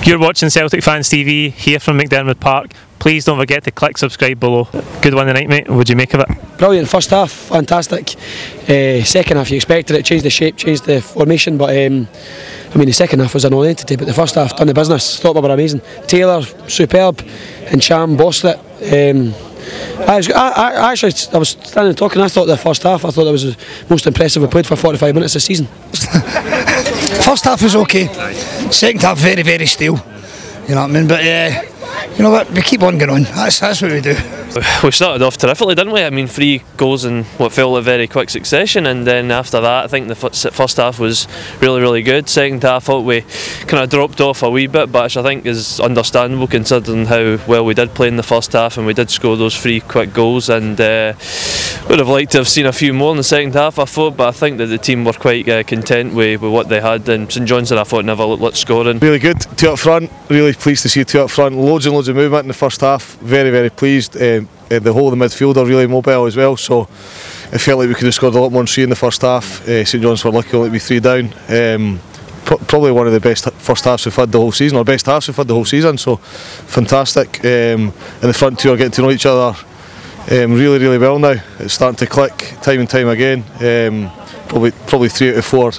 You're watching Celtic Fans TV here from McDiarmid Park. Please don't forget to click subscribe below. Good one tonight, mate. What'd you make of it? Brilliant. First half, fantastic. Second half, you expected it, changed the shape, changed the formation, but I mean the second half was a non-entity, but the first half done the business. Thought we were amazing. Taylor, superb, and Cham bossed it. I was standing talking. I thought the first half, I thought that was the most impressive we played for 45 minutes this season. First half was okay. Second half very, very stale. You know what I mean? But you know what? We keep on going on. That's what we do. We started off terrifically, didn't we? I mean, 3 goals in what felt like very quick succession, and then after that, I think the first half was really, really good. Second half, I thought we kind of dropped off a wee bit, but which I think is understandable considering how well we did play in the first half, and we did score those 3 quick goals. And would have liked to have seen a few more in the second half, I thought, but I think that the team were quite content with what they had. And St Johnstone, I thought, never looked scoring. Really good. 2 up front. Really pleased to see 2 up front. Loads and loads of movement in the first half. Very, very pleased. The whole of the midfield are really mobile as well, so it felt like we could have scored a lot more than 3 in the first half. St John's were lucky only to be 3 down. Probably one of the best first halves we've had the whole season, or best halves we've had the whole season, so fantastic. And the front 2 are getting to know each other really, really well now. It's starting to click time and time again. Probably 3 out of 4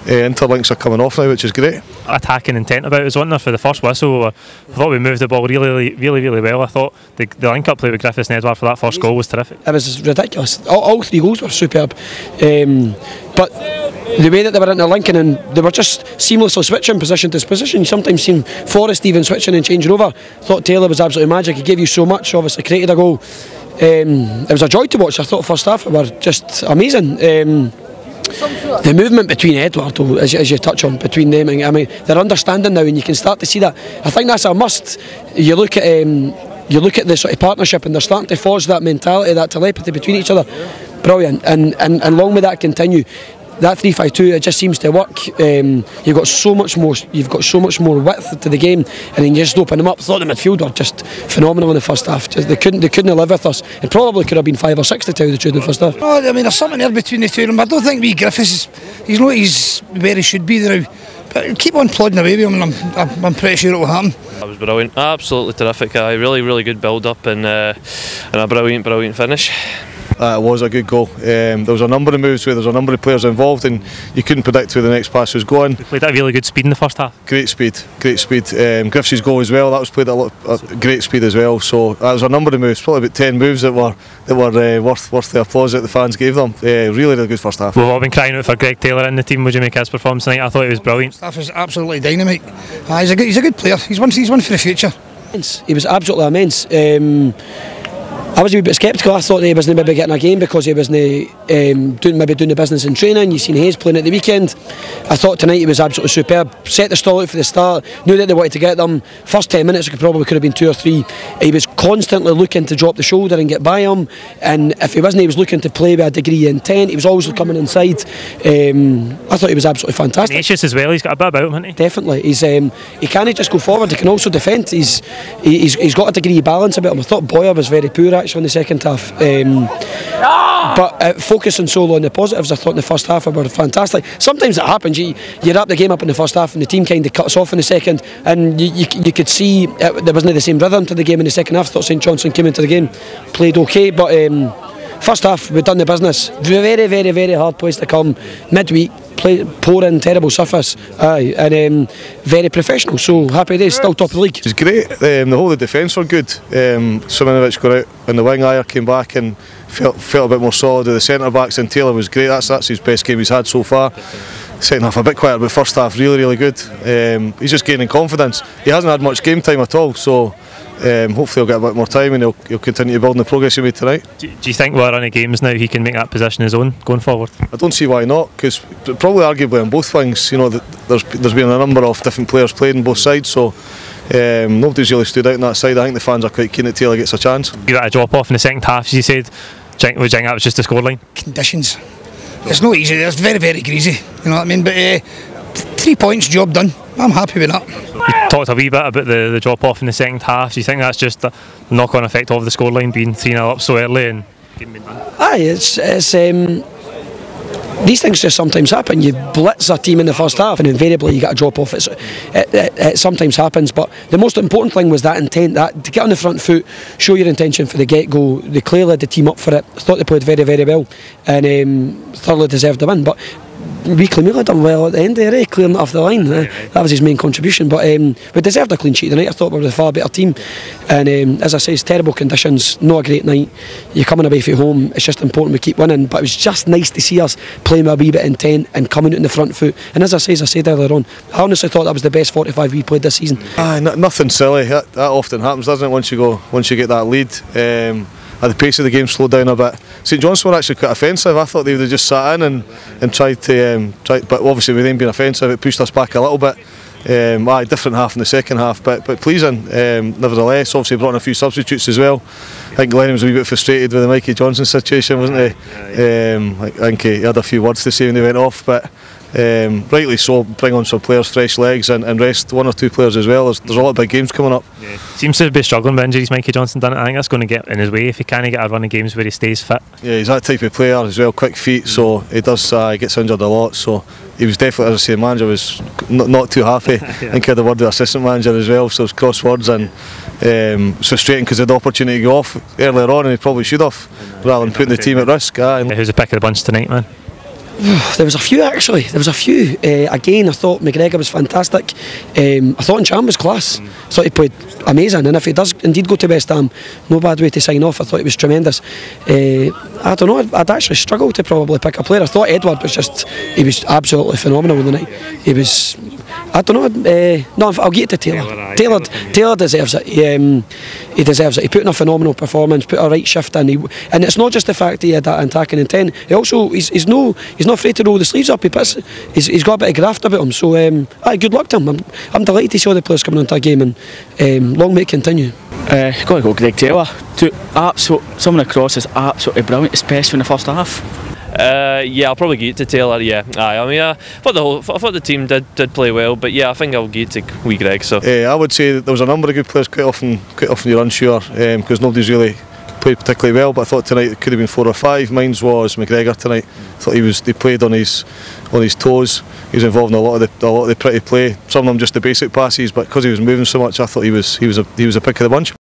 interlinks are coming off now, which is great. Attacking intent about it was on there for the first whistle. I thought we moved the ball really well. I thought the link-up play with Griffiths and Edward for that first goal was terrific. It was ridiculous. All 3 goals were superb. But the way that they were interlinking, and they were just seamlessly switching position to position. You sometimes seen Forrest even switching and changing over. Thought Taylor was absolutely magic. He gave you so much, obviously created a goal. It was a joy to watch. I thought first half were just amazing. The movement between Edward, though, as you touch on, between them, I mean, they're understanding now, and you can start to see that. I think that's a must. You look at the sort of partnership, and they're starting to forge that mentality, that telepathy between each other. Brilliant, and long with that continue. That 3-5-2, it just seems to work. You've got so much more width to the game, and then you just open them up. I thought the midfield were just phenomenal in the first half. They couldn't have lived with us. It probably could have been 5 or 6 to tell you the truth in the first half. Oh, I mean, there's something there between the 2 of them. I don't think Griffiths he's not where he should be now. But keep on plodding away with him, and I'm pretty sure it will happen. That was brilliant, absolutely terrific. Really, really good build-up and a brilliant finish. It was a good goal. There was a number of moves where there was a number of players involved, and you couldn't predict where the next pass was going. We played at really good speed in the first half. Great speed. Griffiths' goal as well, that was played at great speed as well. So there was a number of moves, probably about 10 moves that were worth the applause that the fans gave them. Really good first half. We've all been crying out for Greg Taylor in the team. Would you make his performance tonight? I thought he was brilliant. Stuff is absolutely dynamite. He's a good player. He's one for the future. He was absolutely immense. I was a wee bit sceptical. I thought he wasn't maybe getting a game because he wasn't doing the business in training. You've seen Hayes playing at the weekend. I thought tonight he was absolutely superb. Set the stall out for the start. Knew that they wanted to get them. First 10 minutes it probably could have been 2 or 3. He was constantly looking to drop the shoulder and get by him. And if he wasn't, he was looking to play with a degree of intent. He was always coming inside. I thought he was absolutely fantastic. Tenacious as well. He's got a bit about him, hasn't he? Definitely. He can't just go forward. He can also defend. He's got a degree of balance about him. I thought Boyer was very poor actually in the second half, but focusing solely on the positives, I thought in the first half were fantastic. Sometimes it happens, you wrap the game up in the first half and the team kind of cuts off in the second, and you could see there wasn't the same rhythm to the game in the second half. I thought St Johnstone came into the game, played okay, but first half we've done the business. Very, very, very hard place to come midweek. Pouring, terrible surface, and very professional. So happy days, still top of the league. It's great. The whole of the defence were good. Siminovic got out on the wing. Ayer came back and felt a bit more solid. The centre backs, and Taylor was great. That's his best game he's had so far. Second half a bit quieter, but first half really good. He's just gaining confidence. He hasn't had much game time at all, so hopefully he'll get a bit more time and he'll continue to build on the progress he made tonight. Do you think we're running games now he can make that position his own going forward? I don't see why not, because probably arguably on both wings, you know, there's been a number of different players playing on both sides, so nobody's really stood out on that side. I think the fans are quite keen that Taylor gets a chance. You got a drop off in the second half, as you said. Would you think that was just the scoreline? Conditions. It's not easy. It's very, very greasy. You know what I mean? But 3 points, job done. I'm happy with that. You talked a wee bit about the drop off in the second half. Do you think that's just the knock-on effect of the scoreline being 3-0 up so early and getting done? Aye, it's these things just sometimes happen. You blitz a team in the first half and invariably you get a drop off. It sometimes happens, but the most important thing was that intent, that to get on the front foot, show your intention for the get-go. They clearly had the team up for it. I thought they played very, very well and thoroughly deserved the win. But Miller done well at the end there, clearing it off the line. That was his main contribution. But we deserved a clean sheet tonight. I thought we were a far better team. And as I say, it's terrible conditions, not a great night. You're coming away from home, it's just important we keep winning. But it was just nice to see us playing with a wee bit of intent and coming out in the front foot. And as I said earlier on, I honestly thought that was the best 45 we played this season. Nothing silly. That often happens, doesn't it? Once you get that lead. At the pace of the game slowed down a bit. St Johnstone were actually quite offensive. I thought they would have just sat in and tried to but obviously with them being offensive, it pushed us back a little bit. Different half in the second half, but pleasing nevertheless. Obviously brought in a few substitutes as well. I think Lennon was a wee bit frustrated with the Mikey Johnson situation, wasn't he? I think he had a few words to say when he went off, but rightly so, bring on some players, fresh legs, and rest one or two players as well. There's a lot of big games coming up. Yeah. Seems to be struggling with injuries, Mikey Johnson, doesn't it? I think that's going to get in his way if he can't get a run of games where he stays fit. Yeah, he's that type of player as well, quick feet, so he does he gets injured a lot. So he was definitely, as I say, the manager was not too happy. Yeah. I think he had a word with the assistant manager as well, so it was cross words, and it's frustrating because he had the opportunity to go off earlier on and he probably should have, rather than putting the team at risk. Who's the pick of the bunch tonight, man? There was a few actually. Again, I thought McGregor was fantastic. I thought Ncham was class. I thought he played amazing, and if he does indeed go to West Ham, no bad way to sign off. I thought he was tremendous. I don't know, I'd actually struggle to probably pick a player. I thought Edward was he was absolutely phenomenal the night. He was, I don't know, no, I'll get it to Taylor. Taylor deserves it. He deserves it. He put in a phenomenal performance, put a right shift in, and it's not just the fact that he had that attacking intent. He also, he's not afraid to roll the sleeves up. He's got a bit of graft about him. So good luck to him. I'm delighted to see all the players coming into a game, and long may it continue. Got to go Greg Taylor. Some of the crosses absolutely brilliant, especially in the first half. Yeah, I'll probably give it to Taylor. Yeah, I thought the team did play well, but yeah, I think I'll give it to wee Greg. So I would say there was a number of good players. Quite often you're unsure because nobody's really played particularly well. But I thought tonight it could have been 4 or 5. Mine was McGregor tonight. I thought he played on his toes. He was involved in a lot of the pretty play. Some of them just the basic passes, but because he was moving so much, I thought he was a pick of the bunch.